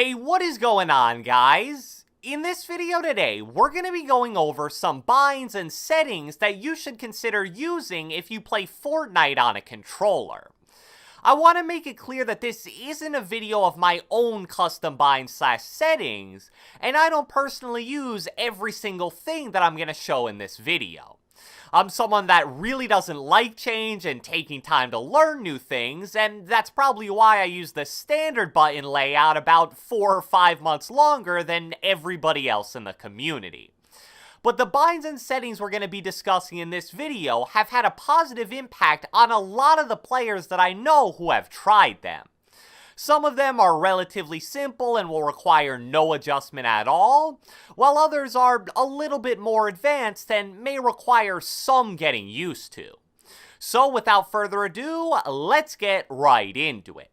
Hey, what is going on, guys? In this video today, we're going to be going over some binds and settings that you should consider using if you play Fortnite on a controller. I want to make it clear that this isn't a video of my own custom bind/settings, and I don't personally use every single thing that I'm going to show in this video. I'm someone that really doesn't like change and taking time to learn new things, and that's probably why I use the standard button layout about 4 or 5 months longer than everybody else in the community. But the binds and settings we're going to be discussing in this video have had a positive impact on a lot of the players that I know who have tried them. Some of them are relatively simple and will require no adjustment at all, while others are a little bit more advanced and may require some getting used to. So without further ado, let's get right into it.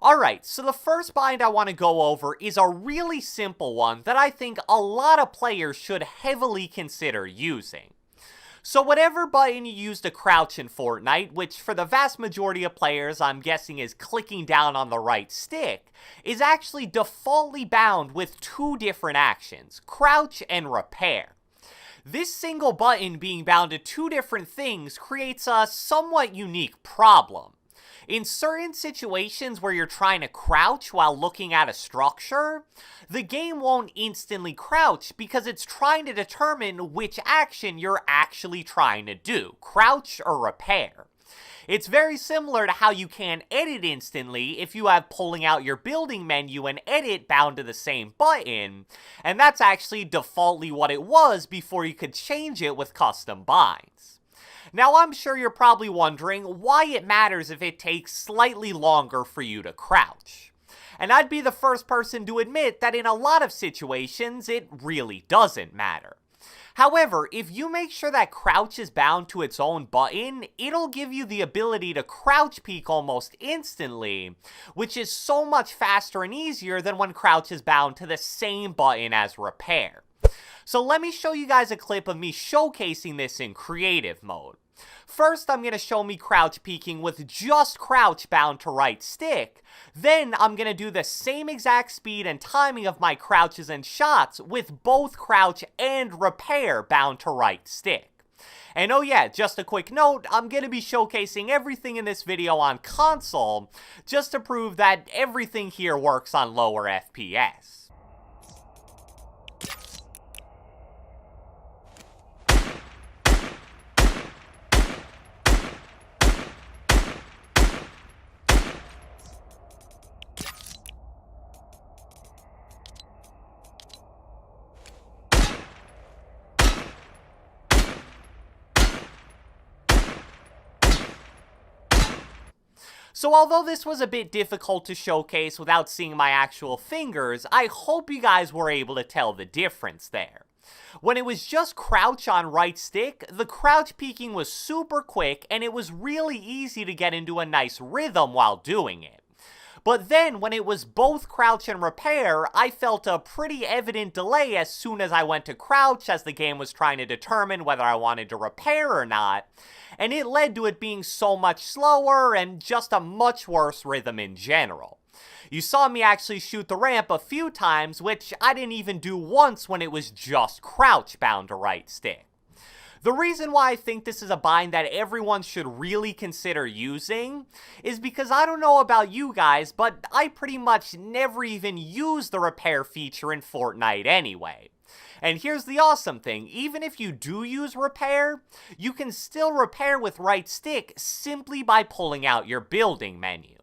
Alright, so the first bind I want to go over is a really simple one that I think a lot of players should heavily consider using. So whatever button you use to crouch in Fortnite, which for the vast majority of players I'm guessing is clicking down on the right stick, is actually defaultly bound with two different actions, crouch and repair. This single button being bound to two different things creates a somewhat unique problem. In certain situations where you're trying to crouch while looking at a structure, the game won't instantly crouch because it's trying to determine which action you're actually trying to do, crouch or repair. It's very similar to how you can edit instantly if you have pulling out your building menu and edit bound to the same button, and that's actually defaultly what it was before you could change it with custom binds. Now I'm sure you're probably wondering why it matters if it takes slightly longer for you to crouch. And I'd be the first person to admit that in a lot of situations it really doesn't matter. However, if you make sure that crouch is bound to its own button, it'll give you the ability to crouch peek almost instantly, which is so much faster and easier than when crouch is bound to the same button as repair. So let me show you guys a clip of me showcasing this in creative mode. First, I'm going to show me crouch peeking with just crouch bound to right stick. Then, I'm going to do the same exact speed and timing of my crouches and shots with both crouch and repair bound to right stick. And oh yeah, just a quick note, I'm going to be showcasing everything in this video on console, just to prove that everything here works on lower FPS. So although this was a bit difficult to showcase without seeing my actual fingers, I hope you guys were able to tell the difference there. When it was just crouch on right stick, the crouch peeking was super quick and it was really easy to get into a nice rhythm while doing it. But then, when it was both crouch and repair, I felt a pretty evident delay as soon as I went to crouch as the game was trying to determine whether I wanted to repair or not, and it led to it being so much slower and just a much worse rhythm in general. You saw me actually shoot the ramp a few times, which I didn't even do once when it was just crouch bound to right stick. The reason why I think this is a bind that everyone should really consider using is because I don't know about you guys, but I pretty much never even use the repair feature in Fortnite anyway. And here's the awesome thing, even if you do use repair, you can still repair with right stick simply by pulling out your building menu.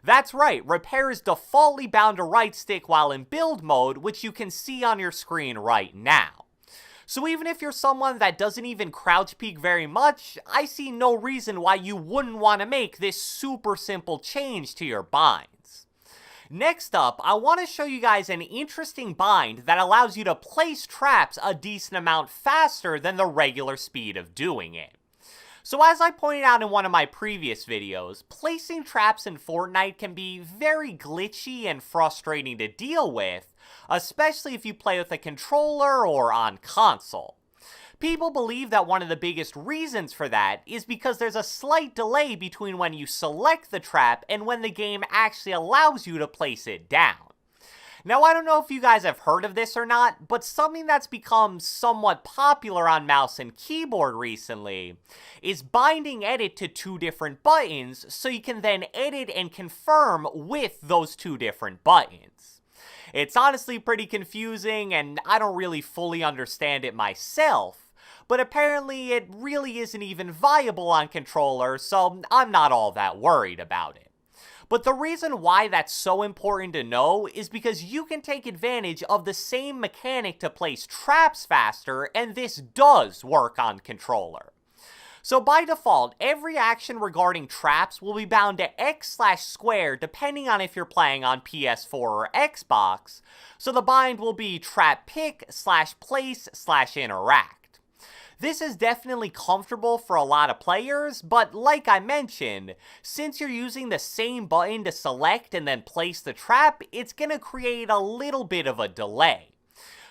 That's right, repair is defaultly bound to right stick while in build mode, which you can see on your screen right now. So even if you're someone that doesn't even crouch peek very much, I see no reason why you wouldn't want to make this super simple change to your binds. Next up, I want to show you guys an interesting bind that allows you to place traps a decent amount faster than the regular speed of doing it. So as I pointed out in one of my previous videos, placing traps in Fortnite can be very glitchy and frustrating to deal with, especially if you play with a controller or on console. People believe that one of the biggest reasons for that is because there's a slight delay between when you select the trap and when the game actually allows you to place it down. Now, I don't know if you guys have heard of this or not, but something that's become somewhat popular on mouse and keyboard recently is binding edit to two different buttons so you can then edit and confirm with those two different buttons. It's honestly pretty confusing, and I don't really fully understand it myself, but apparently it really isn't even viable on controller, so I'm not all that worried about it. But the reason why that's so important to know is because you can take advantage of the same mechanic to place traps faster, and this does work on controller. So by default, every action regarding traps will be bound to X/square depending on if you're playing on PS4 or Xbox, so the bind will be trap pick/place/interact. This is definitely comfortable for a lot of players, but like I mentioned, since you're using the same button to select and then place the trap, it's going to create a little bit of a delay.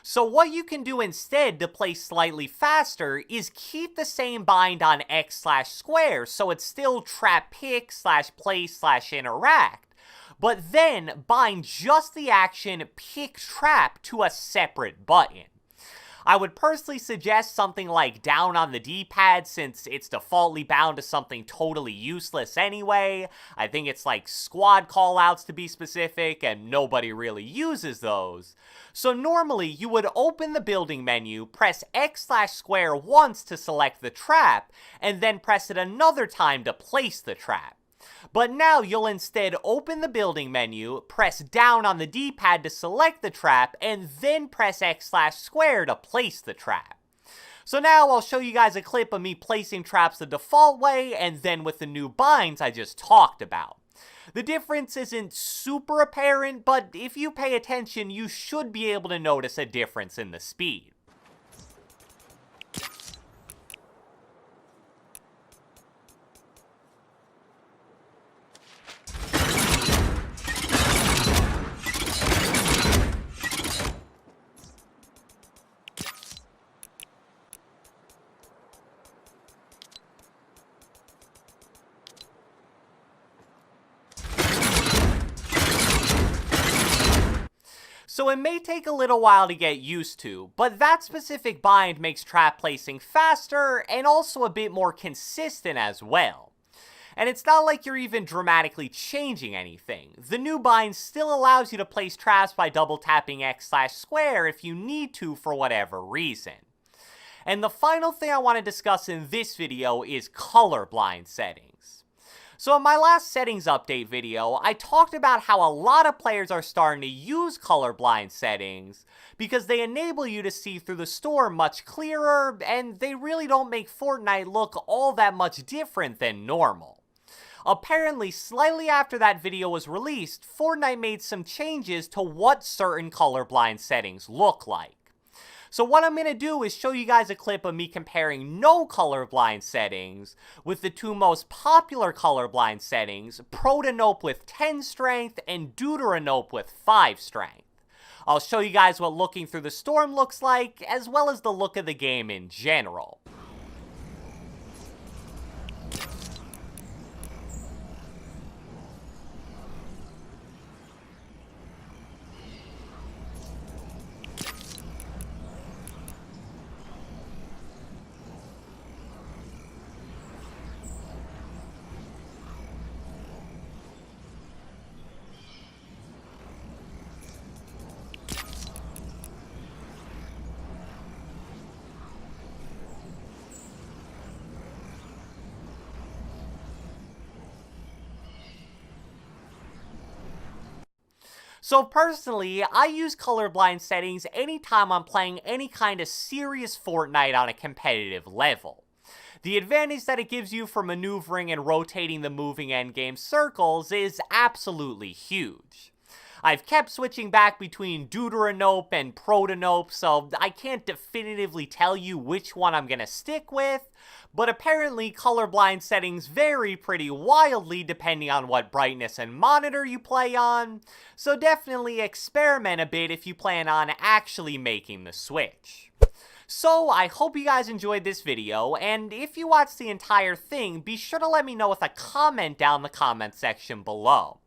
So what you can do instead to play slightly faster is keep the same bind on X/square, so it's still trap pick/place/interact, but then bind just the action pick trap to a separate button. I would personally suggest something like down on the D-pad since it's defaultly bound to something totally useless anyway. I think it's like squad callouts to be specific, and nobody really uses those. So normally you would open the building menu, press X/square once to select the trap, and then press it another time to place the trap. But now you'll instead open the building menu, press down on the D-pad to select the trap, and then press X/square to place the trap. So now I'll show you guys a clip of me placing traps the default way, and then with the new binds I just talked about. The difference isn't super apparent, but if you pay attention, you should be able to notice a difference in the speed. So it may take a little while to get used to, but that specific bind makes trap placing faster and also a bit more consistent as well. And it's not like you're even dramatically changing anything. The new bind still allows you to place traps by double tapping X/square if you need to for whatever reason. And the final thing I want to discuss in this video is colorblind settings. So in my last settings update video, I talked about how a lot of players are starting to use colorblind settings because they enable you to see through the storm much clearer, and they really don't make Fortnite look all that much different than normal. Apparently, slightly after that video was released, Fortnite made some changes to what certain colorblind settings look like. So what I'm going to do is show you guys a clip of me comparing no colorblind settings with the two most popular colorblind settings, Protanope with 10 strength and Deuteranope with 5 strength. I'll show you guys what looking through the storm looks like, as well as the look of the game in general. So personally, I use colorblind settings anytime I'm playing any kind of serious Fortnite on a competitive level. The advantage that it gives you for maneuvering and rotating the moving endgame circles is absolutely huge. I've kept switching back between Deuteranope and Protanope, so I can't definitively tell you which one I'm gonna stick with, but apparently colorblind settings vary pretty wildly depending on what brightness and monitor you play on, so definitely experiment a bit if you plan on actually making the switch. So I hope you guys enjoyed this video, and if you watched the entire thing, be sure to let me know with a comment down in the comment section below.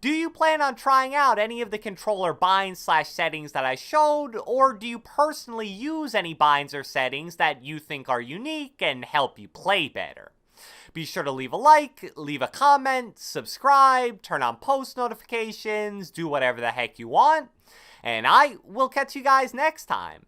Do you plan on trying out any of the controller binds/settings that I showed, or do you personally use any binds or settings that you think are unique and help you play better? Be sure to leave a like, leave a comment, subscribe, turn on post notifications, do whatever the heck you want, and I will catch you guys next time.